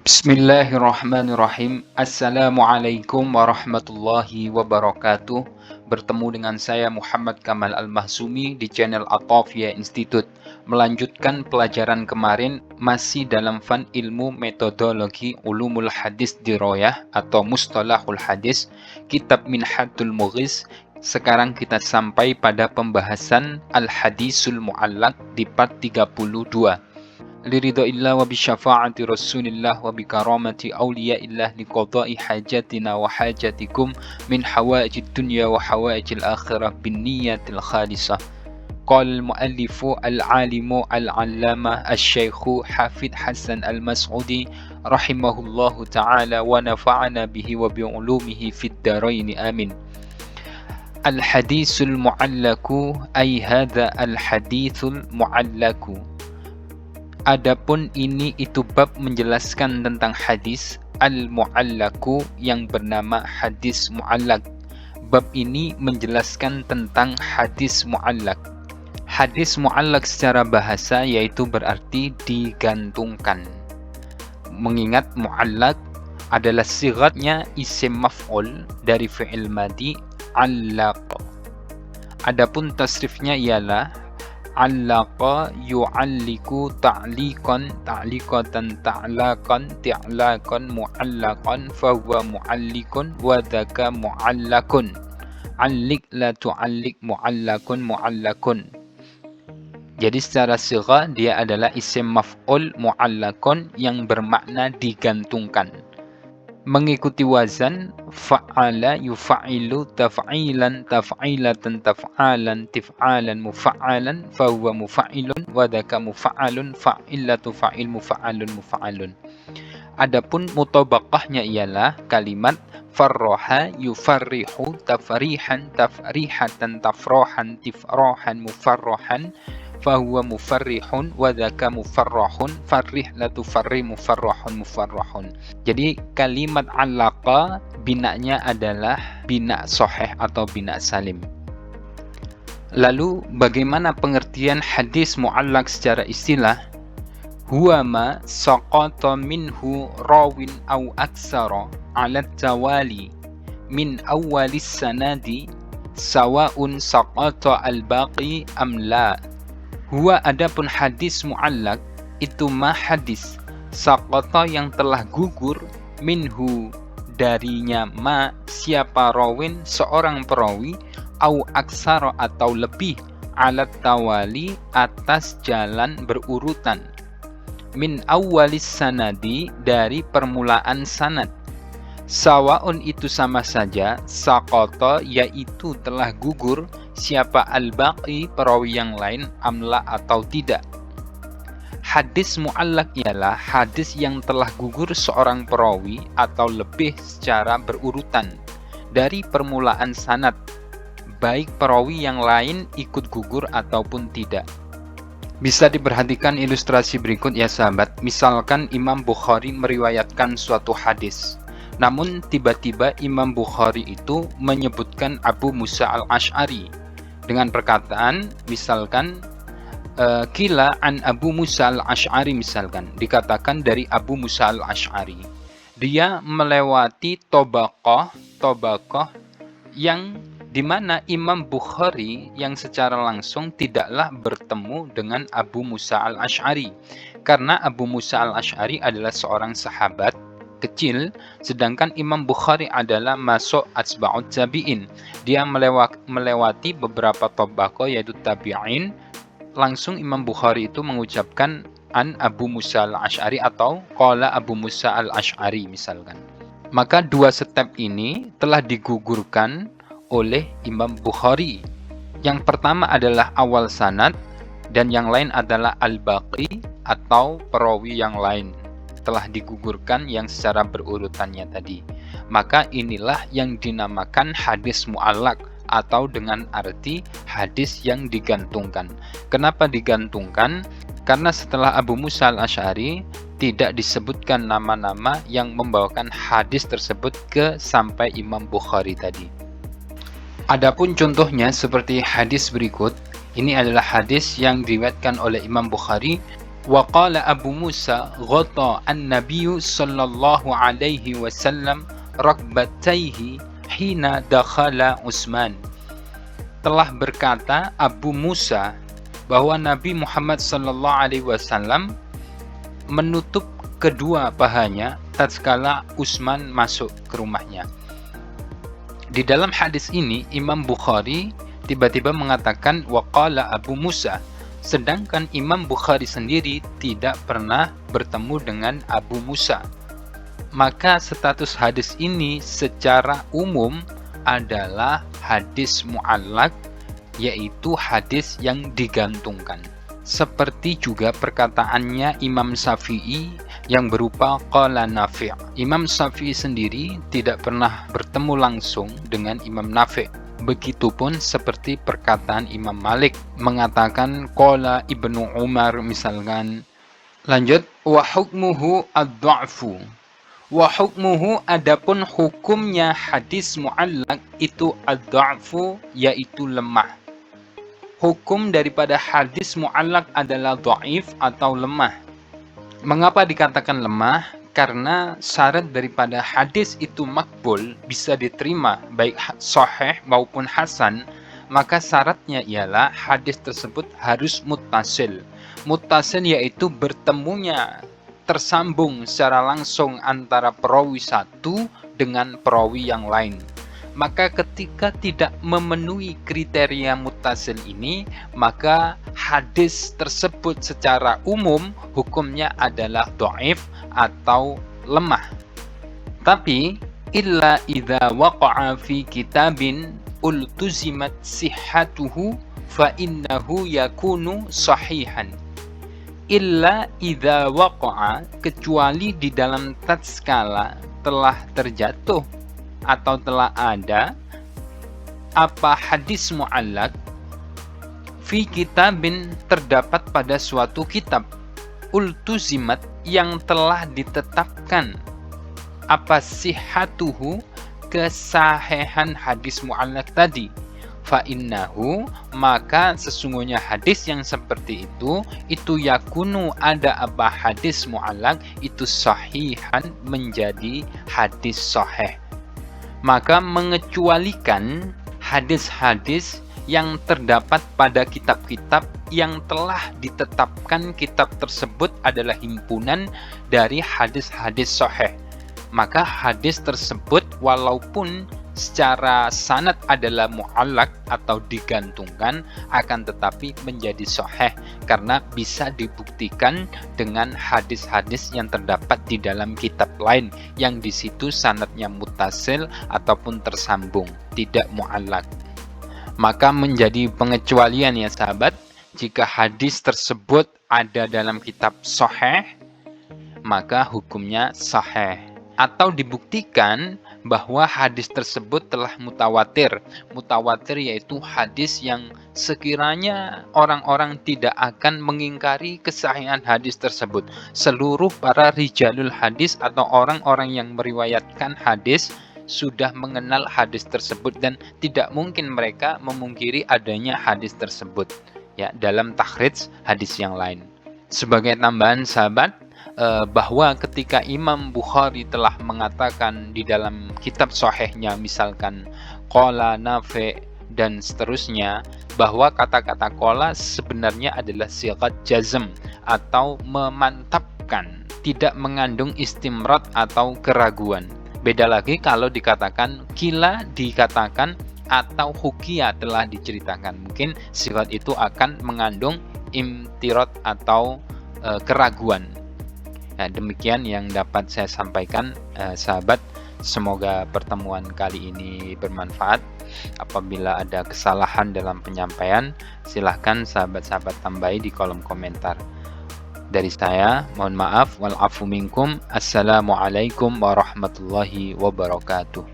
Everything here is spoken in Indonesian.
Bismillahirrahmanirrahim. Assalamualaikum warahmatullahi wabarakatuh. Bertemu dengan saya Muhammad Kamal Al-Mahzumi di channel Atofiyah Institute. Melanjutkan pelajaran kemarin masih dalam fan ilmu metodologi ulumul hadis diroyah atau mustalahul hadis, kitab Minhatul Mughis. Sekarang kita sampai pada pembahasan Al-Hadisul Mu'allaq di part 32. Liridhoillah wa bisyafa'ati rasulillah wa bikaramati awliyaillah liqadai hajatina wa hajatikum min hawaijid dunya wa hawaijil akhirah bin niyatil khalisah. Qala al-muallifu al-alimu al-allama al-syaikhu Hafidh Hasan al-Mas'udi rahimahullahu ta'ala wa nafa'ana bihi wa bi'ulumihi fid daraini amin. Al-hadisul mu'allaku ay hadha al-hadithul mu'allaku. Adapun ini itu bab menjelaskan tentang hadis al-mu'allaku yang bernama hadis mu'allak. Bab ini menjelaskan tentang hadis mu'allak. Hadis mu'allak secara bahasa yaitu berarti digantungkan. Mengingat mu'allak adalah sigatnya isim maf'ul dari fi'il madi allaq. Adapun tasrifnya ialah allaqa yu'alliku ta'liqan ta'liqatan ta'laqan ti'laqan mu'allaqan fahuwa mu'allikun wa dhaka mu'allakun. Allik la tu'allik mu'allakun mu'allakun. Jadi secara sigha dia adalah isim maf'ul mu'allakun yang bermakna digantungkan. Mengikuti wazan fa'ala yufa'ilu taf'ilan taf'ilatan taf'alan tif'alan mufa'alan fahuwa mufa'ilun wa dhaka mufa'alun fa'ilatu fa'il mufa'alun mufa'alun. Adapun mutabaqahnya ialah kalimat farroha yufarrihu tafrihan tafrihatan tafrohan tifrohan mufarrohan fahuwa mufarrihun wa dhaka mufarrahun farrih la tufarri mufarrahun mufarrahun. Jadi kalimat allaqa binanya adalah bina sahih atau bina salim. Lalu bagaimana pengertian hadis mu'allaq secara istilah? Huwa ma saqata minhu rawin aw aksara ala tawali min awwalis sanadi sawa'un saqata al-baqi am la. Huwa adapun hadis mu'allaq itu ma hadis saqata yang telah gugur minhu darinya ma siapa rawin seorang perawi au aksara atau lebih alat tawali atas jalan berurutan min awwalis sanadi dari permulaan sanad. Sawaun itu sama saja, saqata yaitu telah gugur siapa al-baqi perawi yang lain amla atau tidak. Hadis mu'allaq ialah hadis yang telah gugur seorang perawi atau lebih secara berurutan dari permulaan sanad, baik perawi yang lain ikut gugur ataupun tidak. Bisa diperhatikan ilustrasi berikut ya sahabat. Misalkan Imam Bukhari meriwayatkan suatu hadis, namun tiba-tiba Imam Bukhari itu menyebutkan Abu Musa al-Ash'ari dengan perkataan misalkan kila an Abu Musa al-Ash'ari, misalkan dikatakan dari Abu Musa al-Ash'ari. Dia melewati tobaqah yang dimana Imam Bukhari yang secara langsung tidaklah bertemu dengan Abu Musa al-Ash'ari, karena Abu Musa al-Ash'ari adalah seorang sahabat kecil, sedangkan Imam Bukhari adalah masuk atsba'ut tabi'in. Dia melewati beberapa tabaqah yaitu tabi'in. Langsung Imam Bukhari itu mengucapkan an Abu Musa al-Ash'ari atau qala Abu Musa al-Ash'ari misalkan. Maka dua step ini telah digugurkan oleh Imam Bukhari. Yang pertama adalah awal sanad dan yang lain adalah al-baqi atau perawi yang lain telah digugurkan yang secara berurutannya tadi. Maka inilah yang dinamakan hadis mu'allaq atau dengan arti hadis yang digantungkan. Kenapa digantungkan? Karena setelah Abu Musa al-Ash'ari tidak disebutkan nama-nama yang membawakan hadis tersebut ke sampai Imam Bukhari tadi. Adapun contohnya seperti hadis berikut, ini adalah hadis yang diriwayatkan oleh Imam Bukhari Wa qala Abu Musa ghata an-nabiy sallallahu alaihi wasallam rakbataihi hina dakhala Utsman. Telah berkata Abu Musa bahwa Nabi Muhammad sallallahu alaihi wasallam menutup kedua pahanya tatkala Utsman masuk ke rumahnya. Di dalam hadis ini Imam Bukhari tiba-tiba mengatakan waqala Abu Musa, sedangkan Imam Bukhari sendiri tidak pernah bertemu dengan Abu Musa. Maka status hadis ini secara umum adalah hadis mu'allaq, yaitu hadis yang digantungkan. Seperti juga perkataannya Imam Syafi'i yang berupa qala Nafi'. Imam Syafi'i sendiri tidak pernah bertemu langsung dengan Imam Nafi'. Begitupun seperti perkataan Imam Malik mengatakan qala Ibnu Umar misalkan. Lanjut, wa hukmuhu ad-dha'fu. Wa hukmuhu, adapun hukumnya hadis mu'allaq itu ad-dha'fu, yaitu lemah. Hukum daripada hadis mu'allaq adalah dhaif atau lemah. Mengapa dikatakan lemah? Karena syarat daripada hadis itu makbul, bisa diterima baik sahih maupun hasan, maka syaratnya ialah hadis tersebut harus muttasil. Muttasil yaitu bertemunya, tersambung secara langsung antara perawi satu dengan perawi yang lain. Maka ketika tidak memenuhi kriteria muttasil ini, maka hadis tersebut secara umum hukumnya adalah dhaif atau lemah. Tapi illa idza waqa'a fi kitabin ultuzimat sihhatuhu fa innahu yakunu sahihan. Illa idza waqa'a, kecuali di dalam tatkala telah terjatuh atau telah ada apa hadis mu'allaq fi kitabin, terdapat pada suatu kitab, ultuzimat, yang telah ditetapkan apa sihhatuhu, kesahihan hadis mu'allaq tadi, fa innahu, maka sesungguhnya hadis yang seperti itu yakunu, ada apa hadis mu'allaq itu sahihan, menjadi hadis sahih. Maka mengecualikan hadis-hadis yang terdapat pada kitab-kitab yang telah ditetapkan kitab tersebut adalah himpunan dari hadis-hadis sahih. Maka hadis tersebut walaupun secara sanad adalah mu'allaq atau digantungkan, akan tetapi menjadi sahih karena bisa dibuktikan dengan hadis-hadis yang terdapat di dalam kitab lain yang di situ sanadnya muttasil ataupun tersambung, tidak mu'allaq. Maka menjadi pengecualian ya sahabat, jika hadis tersebut ada dalam kitab sahih, maka hukumnya sahih. Atau dibuktikan bahwa hadis tersebut telah mutawatir. Mutawatir yaitu hadis yang sekiranya orang-orang tidak akan mengingkari kesahihan hadis tersebut. Seluruh para rijalul hadis atau orang-orang yang meriwayatkan hadis sudah mengenal hadis tersebut dan tidak mungkin mereka memungkiri adanya hadis tersebut ya dalam takhrij hadis yang lain. Sebagai tambahan sahabat, bahwa ketika Imam Bukhari telah mengatakan di dalam kitab sahihnya misalkan qala Nafi' dan seterusnya, bahwa kata-kata qala sebenarnya adalah sighat jazm atau memantapkan, tidak mengandung istimrad atau keraguan. Beda lagi kalau dikatakan kila, dikatakan atau hukia, telah diceritakan, mungkin sighat itu akan mengandung imtirad atau keraguan. Nah, demikian yang dapat saya sampaikan sahabat. Semoga pertemuan kali ini bermanfaat. Apabila ada kesalahan dalam penyampaian, silahkan sahabat-sahabat tambahi di kolom komentar. Dari saya, mohon maaf. Wal afu minkum. Assalamualaikum warahmatullahi wabarakatuh.